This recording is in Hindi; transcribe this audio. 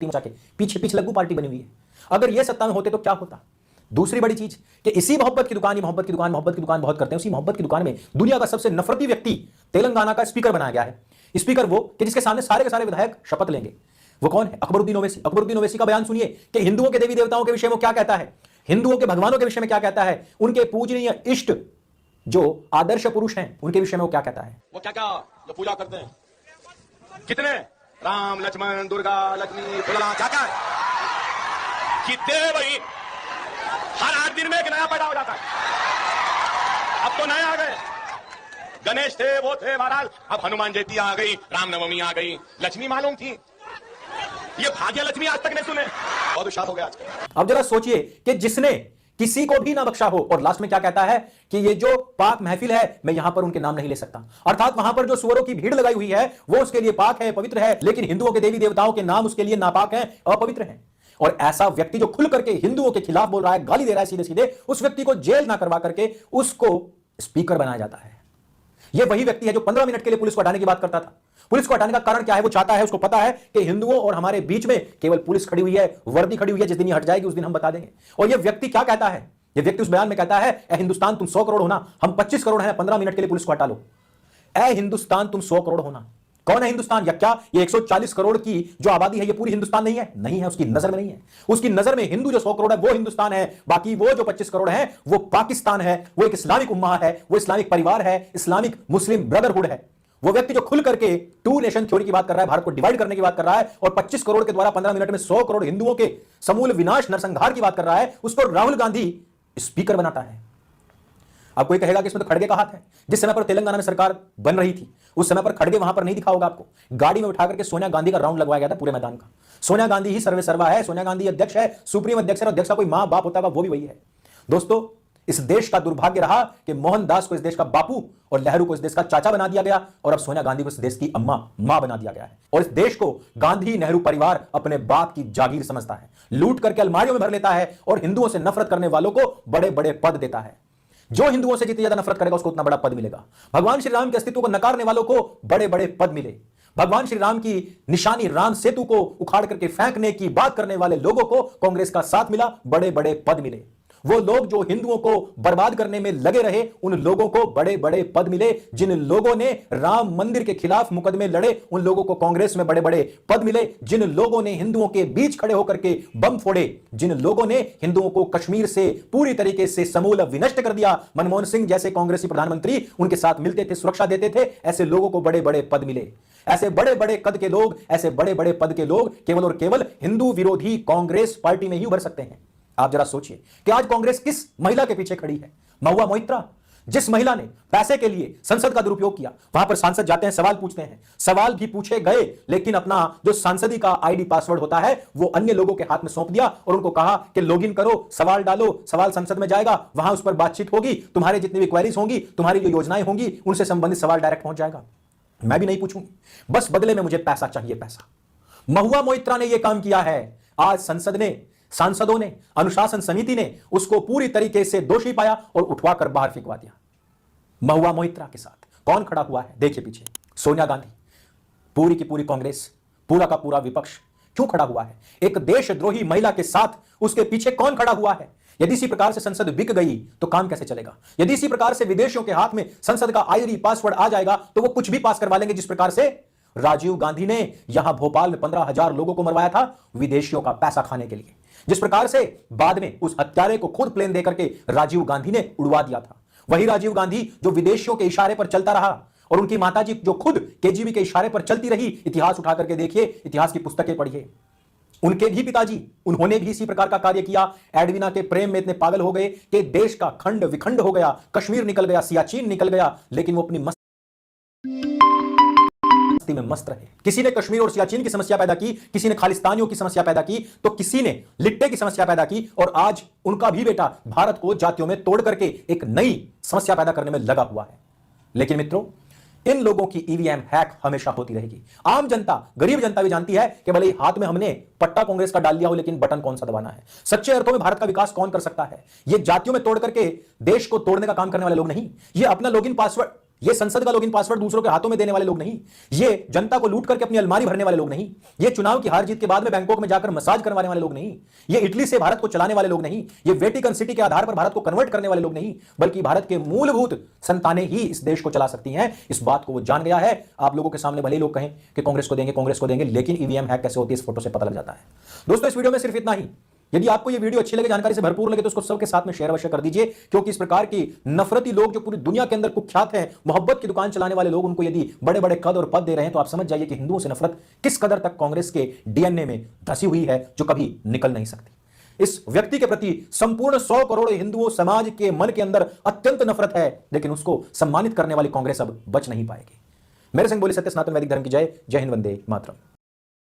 के पीछे पीछे लग्गू पार्टी बनी हुई है। अगर ये सत्ता में होते तो क्या होता। दूसरी बड़ी चीज कि इसी मोहब्बत की दुकान, ये मोहब्बत की दुकान बहुत करते हैं, उसी मोहब्बत की दुकान में दुनिया का सबसे नफरती व्यक्ति तेलंगाना का स्पीकर बनाया गया है। स्पीकर वो कि जिसके सामने सारे के सारे विधायक शपथ लेंगे। वो कौन है? अकबरुद्दीन ओवैसी। अकबरुद्दीन ओवैसी का बयान सुनिए कि हिंदुओं के देवी देवताओं के विषय में क्या कहता है, हिंदुओं के भगवानों के विषय में क्या कहता है, उनके पूजनीय इष्ट जो आदर्श पुरुष हैं उनके विषय में वो क्या कहता है। वो क्या क्या जो पूजा करते हैं, कितने राम लक्ष्मण दुर्गा लक्ष्मी फुलना क्या क्या कितने भाई, हर 8 दिन में एक नया पैदा हो जाता है। अब तो नए आ गए, गणेश थे वो थे महाराज, अब हनुमान जयंती आ गई, रामनवमी आ गई, लक्ष्मी मालूम थी, ये भाग्य लक्ष्मी आज तक नहीं सुने, बहुत उशार हो गया आज। अब जरा सोचिए कि जिसने किसी को भी ना बख्शा हो और लास्ट में क्या कहता है कि ये जो पाक महफिल है मैं यहां पर उनके नाम नहीं ले सकता, अर्थात वहां पर जो सुअरों की भीड़ लगाई हुई है वो उसके लिए पाक है, पवित्र है, लेकिन हिंदुओं के देवी देवताओं के नाम उसके लिए नापाक है, अपवित्र है। और ऐसा व्यक्ति जो खुल करके हिंदुओं के खिलाफ बोल रहा है, गाली दे रहा है सीधे सीधे, उस व्यक्ति को जेल ना करवा करके उसको स्पीकर बनाया जाता है। यह वही व्यक्ति है जो 15 मिनट के लिए पुलिस को हटाने की बात करता था। पुलिस को हटाने का कारण क्या है? वो चाहता है, उसको पता है कि हिंदुओं और हमारे बीच में केवल पुलिस खड़ी हुई है, वर्दी खड़ी हुई है, जिस दिन ये हट जाएगी उस दिन हम बता देंगे। और यह व्यक्ति क्या कहता है? यह व्यक्ति उस बयान में कहता है, ए हिंदुस्तान तुम 100 करोड़ होना, हम 25 करोड़ हैं, 15 मिनट के लिए पुलिस को हटा लो। ए हिंदुस्तान तुम 100 करोड़ होना। कौन है हिंदुस्तान? या क्या ये 140 करोड़ की जो आबादी है ये पूरी हिंदुस्तान नहीं है? नहीं है, उसकी नजर में नहीं है। उसकी नजर में हिंदू जो 100 करोड़ है वो हिंदुस्तान है, बाकी वो जो 25 करोड़ है वो पाकिस्तान है, वो एक इस्लामिक उम्मा है, वो इस्लामिक परिवार है, इस्लामिक मुस्लिम ब्रदरहुड है। वो व्यक्ति जो खुल करके टू नेशन थ्योरी की बात कर रहा है, भारत को डिवाइड करने की बात कर रहा है और 25 करोड़ के द्वारा 15 मिनट में 100 करोड़ हिंदुओं के समूल विनाश नरसंहार की बात कर रहा है, उसको राहुल गांधी स्पीकर बनाता है। अब कोई कहेगा कि इसमें तो खड़गे का हाथ है। जिस समय पर तेलंगाना में सरकार बन रही थी उस समय पर खड़गे वहां पर नहीं दिखा होगा आपको। गाड़ी में उठा करके सोनिया गांधी का राउंड लगवाया गया था पूरे मैदान का। सोनिया गांधी ही सर्वे सर्वा है, सोनिया गांधी अध्यक्ष है, सुप्रीम अध्यक्ष है, अध्यक्ष का कोई मां बाप होता है वो भी वही है। दोस्तों, इस देश का दुर्भाग्य रहा कि मोहनदास को इस देश का बापू और नेहरू को इस देश का चाचा बना दिया गया और अब सोनिया गांधी को इस देश की अम्मा मां बना दिया गया है। और इस देश को गांधी नेहरू परिवार अपने बाप की जागीर समझता है, लूट करके अलमारियों में भर लेता है और हिंदुओं से नफरत करने वालों को बड़े बड़े पद देता है। जो हिंदुओं से जितनी ज्यादा नफरत करेगा उसको उतना बड़ा पद मिलेगा। भगवान श्री राम के अस्तित्व को नकारने वालों को बड़े बड़े पद मिले। भगवान श्री राम की निशानी राम सेतु को उखाड़ करके फेंकने की बात करने वाले लोगों को कांग्रेस का साथ मिला, बड़े बड़े पद मिले। वो लोग जो हिंदुओं को बर्बाद करने में लगे रहे उन लोगों को बड़े बड़े पद मिले। जिन लोगों ने राम मंदिर के खिलाफ मुकदमे लड़े उन लोगों को कांग्रेस में बड़े बड़े पद मिले। जिन लोगों ने हिंदुओं के बीच खड़े होकर के बम फोड़े, जिन लोगों ने हिंदुओं को कश्मीर से पूरी तरीके से समूल विनष्ट कर दिया, मनमोहन सिंह जैसे कांग्रेसी प्रधानमंत्री उनके साथ मिलते थे, सुरक्षा देते थे, ऐसे लोगों को बड़े बड़े पद मिले। ऐसे बड़े बड़े कद के लोग, ऐसे बड़े बड़े पद के लोग केवल और केवल हिंदू विरोधी कांग्रेस पार्टी में ही उभर सकते हैं। आप जरा सोचिए कि आज कांग्रेस किस महिला के पीछे खड़ी है? महुआ मोइत्रा, जिस महिला ने पैसे के लिए संसद का दुरुपयोग किया। वहां पर सांसद जाते हैं, सवाल पूछते हैं, सवाल भी पूछे गए लेकिन अपना जो सांसदी का आईडी पासवर्ड होता है वो अन्य लोगों के हाथ में सौंप दिया और उनको कहा कि लॉगिन करो, सवाल डालो, सवाल संसद में जाएगा, वहां उस पर बातचीत होगी, तुम्हारे जितनी भी क्वेरीज होंगी, तुम्हारी जो योजनाएं होंगी उनसे संबंधित सवाल डायरेक्ट पहुंच जाएगा। मैं भी नहीं पूछूंगी, बस बदले में मुझे पैसा चाहिए, पैसा। महुआ मोइत्रा ने यह काम किया है। आज संसद ने, सांसदों ने, अनुशासन समिति ने उसको पूरी तरीके से दोषी पाया और उठवाकर बाहर फेंकवा दिया। महुआ मोइत्रा के साथ कौन खड़ा हुआ है? देखिए पीछे सोनिया गांधी, पूरी की पूरी कांग्रेस, पूरा का पूरा विपक्ष क्यों खड़ा हुआ है? एक देशद्रोही महिला के साथ उसके पीछे कौन खड़ा हुआ है? यदि इसी प्रकार से संसद बिक गई तो काम कैसे चलेगा? यदि इसी प्रकार से विदेशियों के हाथ में संसद का आईडी पासवर्ड आ जाएगा तो वो कुछ भी पास करवा लेंगे। जिस प्रकार से राजीव गांधी ने यहां भोपाल में 15,000 लोगों को मरवाया था विदेशियों का पैसा खाने के लिए, जिस प्रकार से बाद में उस हत्यारे को खुद प्लेन देकर के राजीव गांधी ने उड़वा दिया था, वही राजीव गांधी जो विदेशियों के इशारे पर चलता रहा और उनकी माताजी जो खुद केजीबी के इशारे पर चलती रही। इतिहास उठा करके देखिए, इतिहास की पुस्तकें पढ़िए, उनके भी पिताजी, उन्होंने भी इसी प्रकार का कार्य किया। एडविना के प्रेम में इतने पागल हो गए कि देश का खंड विखंड हो गया, कश्मीर निकल गया, सियाचिन निकल गया, लेकिन वो अपनी में मस्त रहे। किसी ने कश्मीर और सियाचिन की समस्या पैदा की, किसी ने खालिस्तानियों की समस्या पैदा की, तो किसी ने लिट्टे की समस्या पैदा की और आज उनका भी बेटा भारत को जातियों में तोड़ करके एक नई समस्या पैदा करने में लगा हुआ है। लेकिन मित्रों, इन लोगों की ईवीएम हैक हमेशा होती रहेगी। आम जनता, गरीब जनता भी जानती है कि भले हाथ में हमने पट्टा कांग्रेस का डाल लिया हो लेकिन बटन कौन सा दबाना है। सच्चे अर्थों में भारत का विकास कौन कर सकता है? ये जातियों में तोड़ करके देश को तोड़ने का काम करने वाले लोग नहीं, ये अपना लॉगिन पासवर्ड ये संसद का लॉगिन पासवर्ड दूसरों के हाथों में देने वाले लोग नहीं, ये जनता को लूट करके अपनी अलमारी भरने वाले लोग नहीं, ये चुनाव की हार जीत के बाद में बैंकॉक में जाकर मसाज करवाने वाले लोग नहीं, ये इटली से भारत को चलाने वाले लोग नहीं, ये वेटिकन सिटी के आधार पर भारत को कन्वर्ट करने वाले लोग नहीं, बल्कि भारत के मूलभूत संतानें ही इस देश को चला सकती हैं। इस बात को वो जान गया है। आप लोगों के सामने भले ही लोग कहें कि कांग्रेस को देंगे, लेकिन ईवीएम हैक कैसे होती है इस फोटो से पता लग जाता है। दोस्तों, इस वीडियो में सिर्फ इतना ही। यदि आपको यह वीडियो अच्छी लगे, जानकारी से भरपूर लगे, तो उसको सबके साथ में शेयर अवश्य कर दीजिए, क्योंकि इस प्रकार की नफरती लोग जो पूरी दुनिया के अंदर कुख्यात हैं, मोहब्बत की दुकान चलाने वाले लोग, उनको यदि बड़े बड़े कद और पद दे रहे हैं, तो आप समझ जाइए कि हिंदुओं से नफरत किस कदर तक कांग्रेस के डीएनए में धसी हुई है, जो कभी निकल नहीं सकती। इस व्यक्ति के प्रति संपूर्ण 100 करोड़ हिंदुओं समाज के मन के अंदर अत्यंत नफरत है, लेकिन उसको सम्मानित करने वाली कांग्रेस अब बच नहीं पाएगी। मेरे संग बोले सत्य सनातन वैदिक धर्म की जय। जय हिंद, वंदे मातरम।